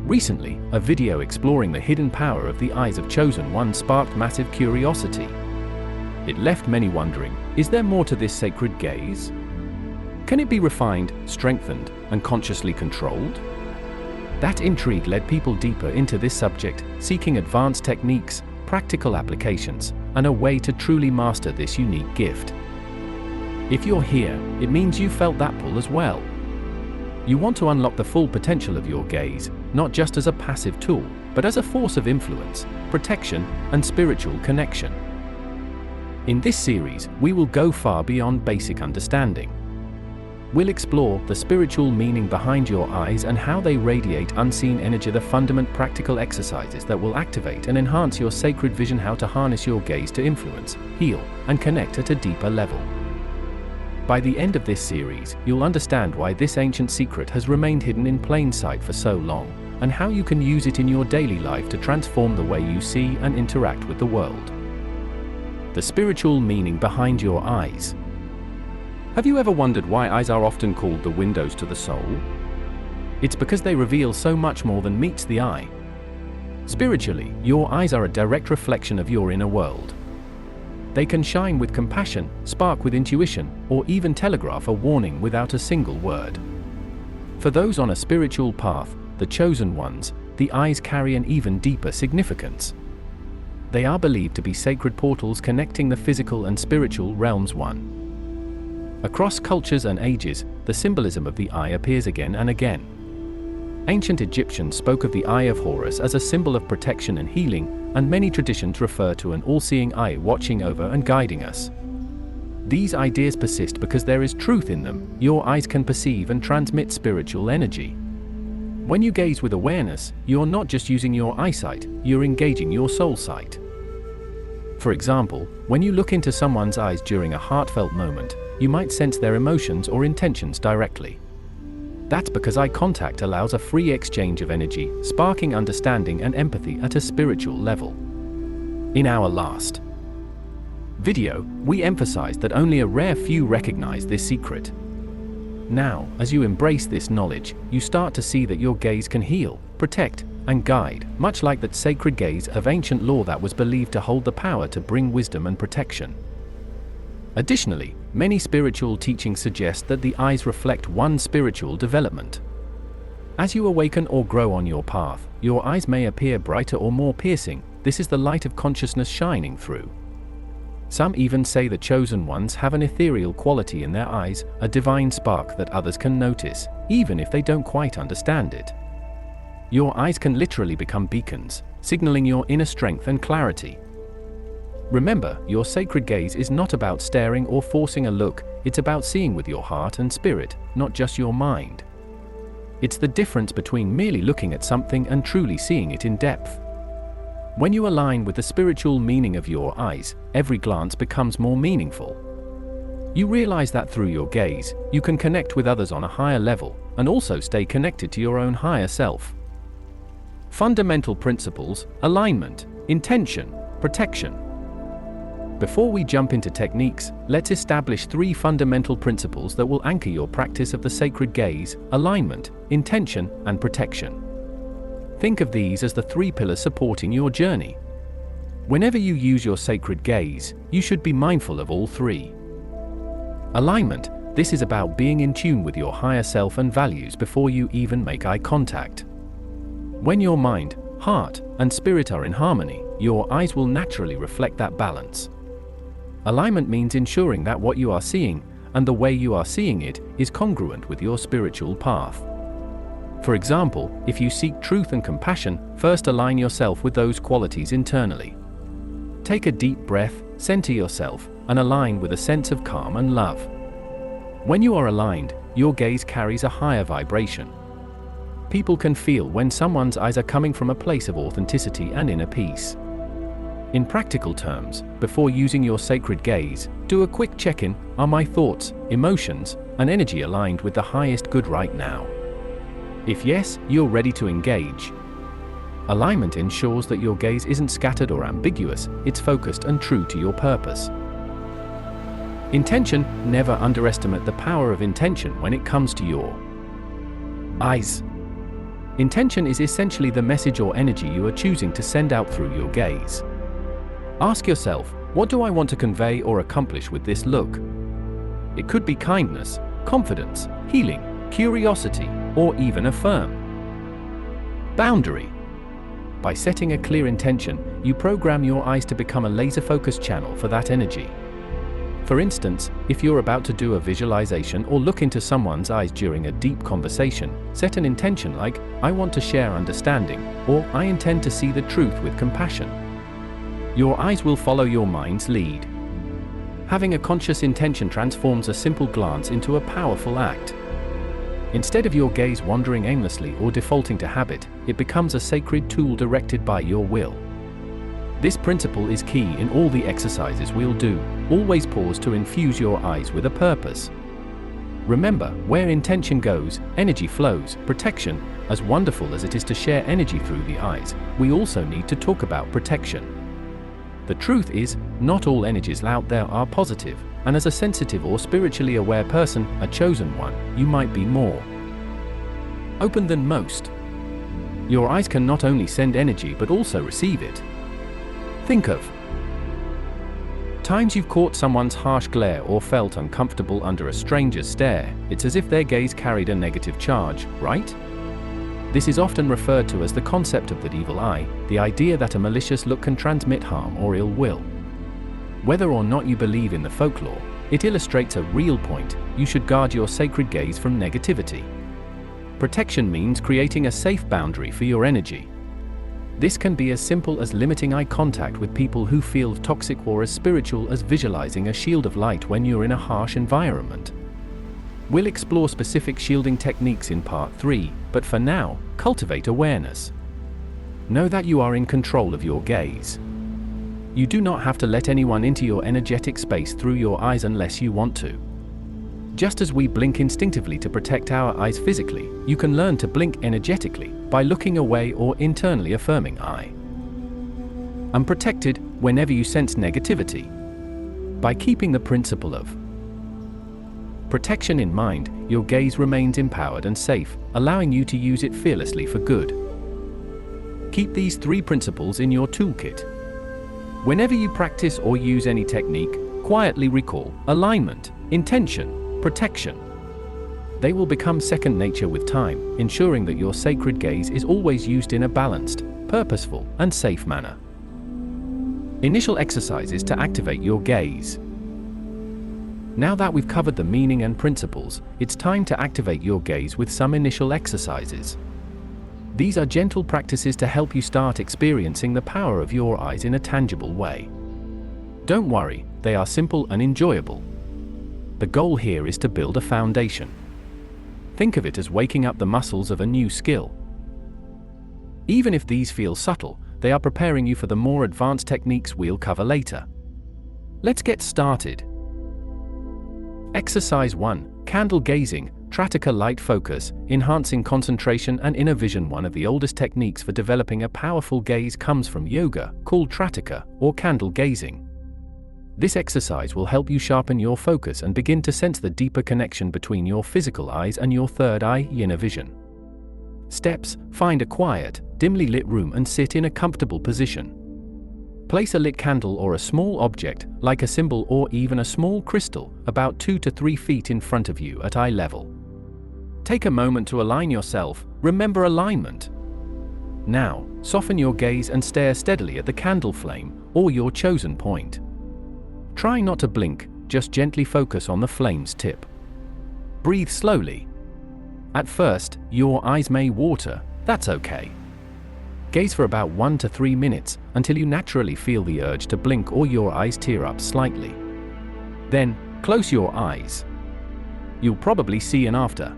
Recently, a video exploring the hidden power of the eyes of chosen ones sparked massive curiosity. It left many wondering, is there more to this sacred gaze? Can it be refined, strengthened, and consciously controlled? That intrigue led people deeper into this subject, seeking advanced techniques, practical applications, and a way to truly master this unique gift. If you're here, it means you felt that pull as well. You want to unlock the full potential of your gaze, not just as a passive tool, but as a force of influence, protection, and spiritual connection. In this series, we will go far beyond basic understanding. We'll explore the spiritual meaning behind your eyes and how they radiate unseen energy, the fundamental practical exercises that will activate and enhance your sacred vision, how to harness your gaze to influence, heal, and connect at a deeper level. By the end of this series, you'll understand why this ancient secret has remained hidden in plain sight for so long, and how you can use it in your daily life to transform the way you see and interact with the world. The spiritual meaning behind your eyes. Have you ever wondered why eyes are often called the windows to the soul? It's because they reveal so much more than meets the eye. Spiritually, your eyes are a direct reflection of your inner world. They can shine with compassion, spark with intuition, or even telegraph a warning without a single word. For those on a spiritual path, the chosen ones, the eyes carry an even deeper significance. They are believed to be sacred portals connecting the physical and spiritual realms one. Across cultures and ages, the symbolism of the eye appears again and again. Ancient Egyptians spoke of the eye of Horus as a symbol of protection and healing, and many traditions refer to an all-seeing eye watching over and guiding us. These ideas persist because there is truth in them. Your eyes can perceive and transmit spiritual energy. When you gaze with awareness, you're not just using your eyesight, you're engaging your soul sight. For example, when you look into someone's eyes during a heartfelt moment, you might sense their emotions or intentions directly. That's because eye contact allows a free exchange of energy, sparking understanding and empathy at a spiritual level. In our last video, we emphasized that only a rare few recognize this secret. Now, as you embrace this knowledge, you start to see that your gaze can heal, protect, and guide, much like that sacred gaze of ancient law that was believed to hold the power to bring wisdom and protection. Additionally, many spiritual teachings suggest that the eyes reflect one's spiritual development. As you awaken or grow on your path, your eyes may appear brighter or more piercing. This is the light of consciousness shining through. Some even say the chosen ones have an ethereal quality in their eyes, a divine spark that others can notice, even if they don't quite understand it. Your eyes can literally become beacons, signaling your inner strength and clarity. Remember, your sacred gaze is not about staring or forcing a look, it's about seeing with your heart and spirit, not just your mind. It's the difference between merely looking at something and truly seeing it in depth. When you align with the spiritual meaning of your eyes, every glance becomes more meaningful. You realize that through your gaze, you can connect with others on a higher level, and also stay connected to your own higher self. Fundamental principles: alignment, intention, protection. Before we jump into techniques, let's establish 3 fundamental principles that will anchor your practice of the sacred gaze: alignment, intention, and protection. Think of these as the 3 pillars supporting your journey. Whenever you use your sacred gaze, you should be mindful of all 3. Alignment: this is about being in tune with your higher self and values before you even make eye contact. When your mind, heart, and spirit are in harmony, your eyes will naturally reflect that balance. Alignment means ensuring that what you are seeing, and the way you are seeing it, is congruent with your spiritual path. For example, if you seek truth and compassion, first align yourself with those qualities internally. Take a deep breath, center yourself, and align with a sense of calm and love. When you are aligned, your gaze carries a higher vibration. People can feel when someone's eyes are coming from a place of authenticity and inner peace. In practical terms, before using your sacred gaze, do a quick check-in: are my thoughts, emotions, and energy aligned with the highest good right now? If yes, you're ready to engage. Alignment ensures that your gaze isn't scattered or ambiguous, it's focused and true to your purpose. Intention: never underestimate the power of intention when it comes to your eyes. Intention is essentially the message or energy you are choosing to send out through your gaze. Ask yourself, what do I want to convey or accomplish with this look? It could be kindness, confidence, healing, curiosity, or even a firm boundary. By setting a clear intention, you program your eyes to become a laser-focused channel for that energy. For instance, if you're about to do a visualization or look into someone's eyes during a deep conversation, set an intention like, I want to share understanding, or I intend to see the truth with compassion. Your eyes will follow your mind's lead. Having a conscious intention transforms a simple glance into a powerful act. Instead of your gaze wandering aimlessly or defaulting to habit, it becomes a sacred tool directed by your will. This principle is key in all the exercises we'll do. Always pause to infuse your eyes with a purpose. Remember, where intention goes, energy flows. Protection. As wonderful as it is to share energy through the eyes, we also need to talk about protection. The truth is, not all energies out there are positive, and as a sensitive or spiritually aware person, a chosen one, you might be more open than most. Your eyes can not only send energy but also receive it. Think of times you've caught someone's harsh glare or felt uncomfortable under a stranger's stare. It's as if their gaze carried a negative charge, right? This is often referred to as the concept of the evil eye, the idea that a malicious look can transmit harm or ill will. Whether or not you believe in the folklore, it illustrates a real point: you should guard your sacred gaze from negativity. Protection means creating a safe boundary for your energy. This can be as simple as limiting eye contact with people who feel toxic, or as spiritual as visualizing a shield of light when you're in a harsh environment. We'll explore specific shielding techniques in part 3, but for now, cultivate awareness. Know that you are in control of your gaze. You do not have to let anyone into your energetic space through your eyes unless you want to. Just as we blink instinctively to protect our eyes physically, you can learn to blink energetically by looking away or internally affirming I am protected whenever you sense negativity. By keeping the principle of protection in mind, your gaze remains empowered and safe, allowing you to use it fearlessly for good. Keep these 3 principles in your toolkit. Whenever you practice or use any technique, quietly recall alignment, intention, protection. They will become second nature with time, ensuring that your sacred gaze is always used in a balanced, purposeful, and safe manner. Initial exercises to activate your gaze. Now that we've covered the meaning and principles, it's time to activate your gaze with some initial exercises. These are gentle practices to help you start experiencing the power of your eyes in a tangible way. Don't worry, they are simple and enjoyable. The goal here is to build a foundation. Think of it as waking up the muscles of a new skill. Even if these feel subtle, they are preparing you for the more advanced techniques we'll cover later. Let's get started. Exercise 1. Candle gazing, Trataka light focus, enhancing concentration and inner vision. One of the oldest techniques for developing a powerful gaze comes from yoga, called Trataka, or candle gazing. This exercise will help you sharpen your focus and begin to sense the deeper connection between your physical eyes and your third eye, inner vision. Steps: find a quiet, dimly lit room and sit in a comfortable position. Place a lit candle or a small object, like a symbol or even a small crystal, about 2 to 3 feet in front of you at eye level. Take a moment to align yourself. Remember alignment. Now, soften your gaze and stare steadily at the candle flame, or your chosen point. Try not to blink, just gently focus on the flame's tip. Breathe slowly. At first, your eyes may water. That's okay. Gaze for about 1 to 3 minutes, until you naturally feel the urge to blink or your eyes tear up slightly. Then, close your eyes. You'll probably see an after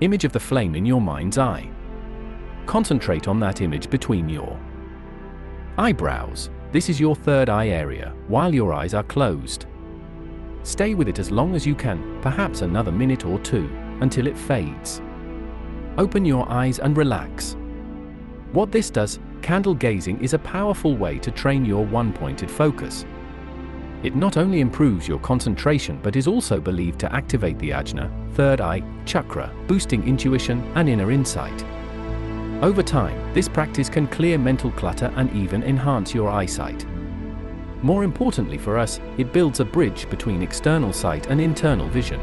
image of the flame in your mind's eye. Concentrate on that image between your eyebrows. This is your third eye area, while your eyes are closed. Stay with it as long as you can, perhaps another minute or 2, until it fades. Open your eyes and relax. What this does, candle gazing is a powerful way to train your one-pointed focus. It not only improves your concentration but is also believed to activate the ajna, third eye, chakra, boosting intuition and inner insight. Over time, this practice can clear mental clutter and even enhance your eyesight. More importantly for us, it builds a bridge between external sight and internal vision.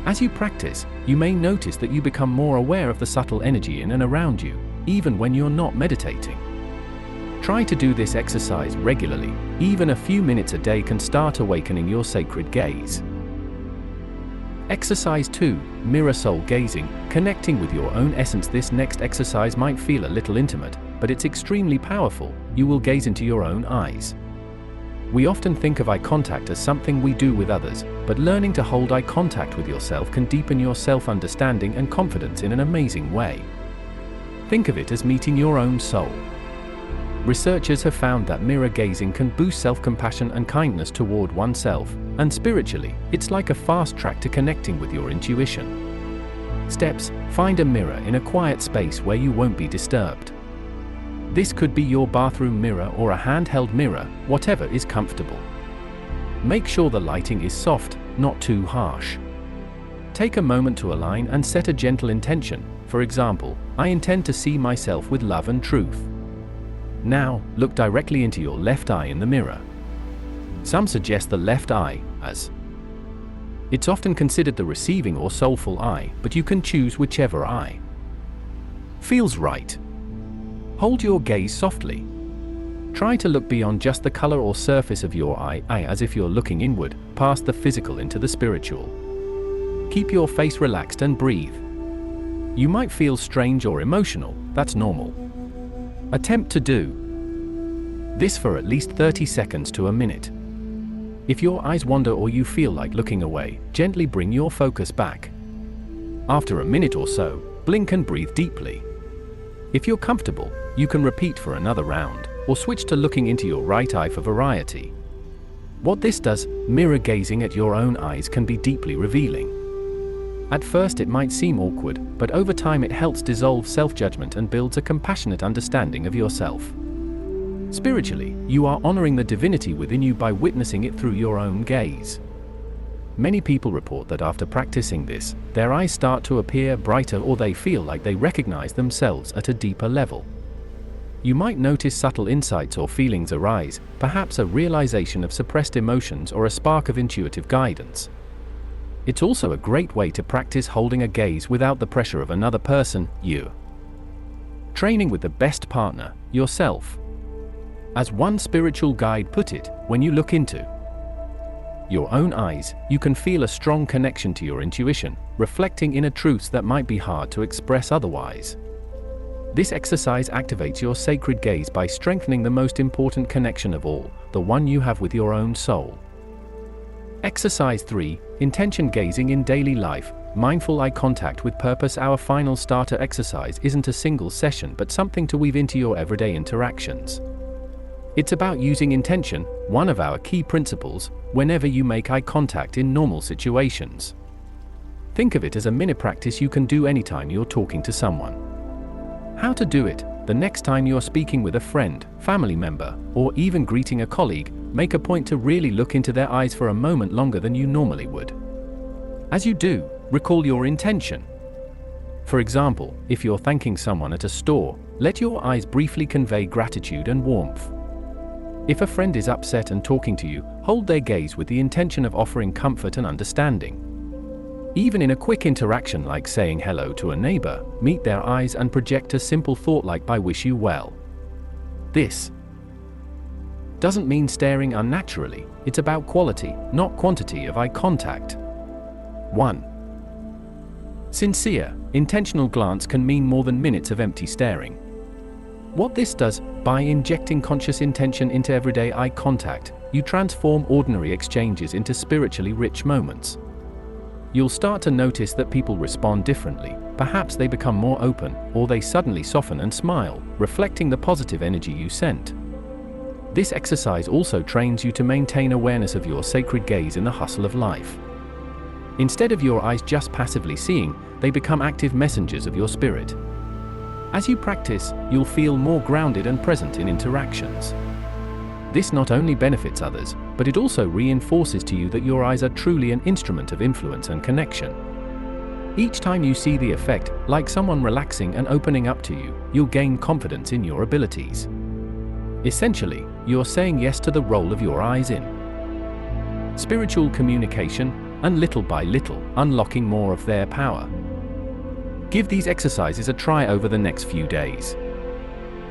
As you practice, you may notice that you become more aware of the subtle energy in and around you, even when you're not meditating. Try to do this exercise regularly. Even a few minutes a day can start awakening your sacred gaze. Exercise 2. Mirror soul gazing, connecting with your own essence. This next exercise might feel a little intimate, but it's extremely powerful. You will gaze into your own eyes. We often think of eye contact as something we do with others, but learning to hold eye contact with yourself can deepen your self-understanding and confidence in an amazing way. Think of it as meeting your own soul. Researchers have found that mirror gazing can boost self-compassion and kindness toward oneself, and spiritually, it's like a fast track to connecting with your intuition. Steps: find a mirror in a quiet space where you won't be disturbed. This could be your bathroom mirror or a handheld mirror, whatever is comfortable. Make sure the lighting is soft, not too harsh. Take a moment to align and set a gentle intention. For example, I intend to see myself with love and truth. Now, look directly into your left eye in the mirror. Some suggest the left eye, as it's often considered the receiving or soulful eye, but you can choose whichever eye feels right. Hold your gaze softly. Try to look beyond just the color or surface of your eye, as if you're looking inward, past the physical into the spiritual. Keep your face relaxed and breathe. You might feel strange or emotional, that's normal. Attempt to do this for at least 30 seconds to a minute. If your eyes wander or you feel like looking away, gently bring your focus back. After a minute or so, blink and breathe deeply. If you're comfortable, you can repeat for another round, or switch to looking into your right eye for variety. What this does, mirror gazing at your own eyes can be deeply revealing. At first it might seem awkward, but over time it helps dissolve self-judgment and builds a compassionate understanding of yourself. Spiritually, you are honoring the divinity within you by witnessing it through your own gaze. Many people report that after practicing this, their eyes start to appear brighter or they feel like they recognize themselves at a deeper level. You might notice subtle insights or feelings arise, perhaps a realization of suppressed emotions or a spark of intuitive guidance. It's also a great way to practice holding a gaze without the pressure of another person, you. Training with the best partner, yourself. As one spiritual guide put it, when you look into your own eyes, you can feel a strong connection to your intuition, reflecting inner truths that might be hard to express otherwise. This exercise activates your sacred gaze by strengthening the most important connection of all, the one you have with your own soul. Exercise 3. Intention gazing in daily life, mindful eye contact with purpose. Our final starter exercise isn't a single session but something to weave into your everyday interactions. It's about using intention, one of our key principles, whenever you make eye contact in normal situations. Think of it as a mini practice you can do anytime you're talking to someone. How to do it: the next time you're speaking with a friend, family member, or even greeting a colleague, make a point to really look into their eyes for a moment longer than you normally would. As you do, recall your intention. For example, if you're thanking someone at a store, let your eyes briefly convey gratitude and warmth. If a friend is upset and talking to you, hold their gaze with the intention of offering comfort and understanding. Even in a quick interaction like saying hello to a neighbor, meet their eyes and project a simple thought like "I wish you well." This doesn't mean staring unnaturally, it's about quality, not quantity of eye contact. 1. Sincere, intentional glance can mean more than minutes of empty staring. What this does, by injecting conscious intention into everyday eye contact, you transform ordinary exchanges into spiritually rich moments. You'll start to notice that people respond differently, perhaps they become more open, or they suddenly soften and smile, reflecting the positive energy you sent. This exercise also trains you to maintain awareness of your sacred gaze in the hustle of life. Instead of your eyes just passively seeing, they become active messengers of your spirit. As you practice, you'll feel more grounded and present in interactions. This not only benefits others, but it also reinforces to you that your eyes are truly an instrument of influence and connection. Each time you see the effect, like someone relaxing and opening up to you, you'll gain confidence in your abilities. Essentially, you're saying yes to the role of your eyes in spiritual communication, and little by little, unlocking more of their power. Give these exercises a try over the next few days.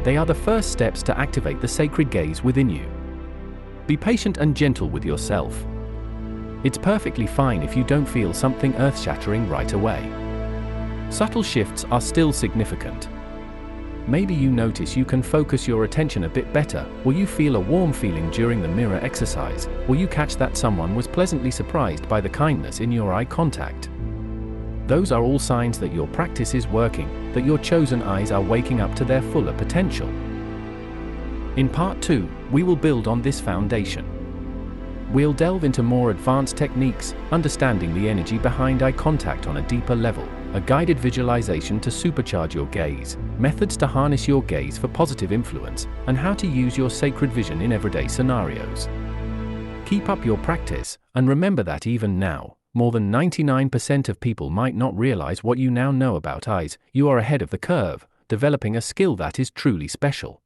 They are the first steps to activate the sacred gaze within you. Be patient and gentle with yourself. It's perfectly fine if you don't feel something earth-shattering right away. Subtle shifts are still significant. Maybe you notice you can focus your attention a bit better, or you feel a warm feeling during the mirror exercise, or you catch that someone was pleasantly surprised by the kindness in your eye contact. Those are all signs that your practice is working, that your chosen eyes are waking up to their fuller potential. In part 2, we will build on this foundation. We'll delve into more advanced techniques, understanding the energy behind eye contact on a deeper level, a guided visualization to supercharge your gaze, methods to harness your gaze for positive influence, and how to use your sacred vision in everyday scenarios. Keep up your practice, and remember that even now, more than 99% of people might not realize what you now know about eyes. You are ahead of the curve, developing a skill that is truly special.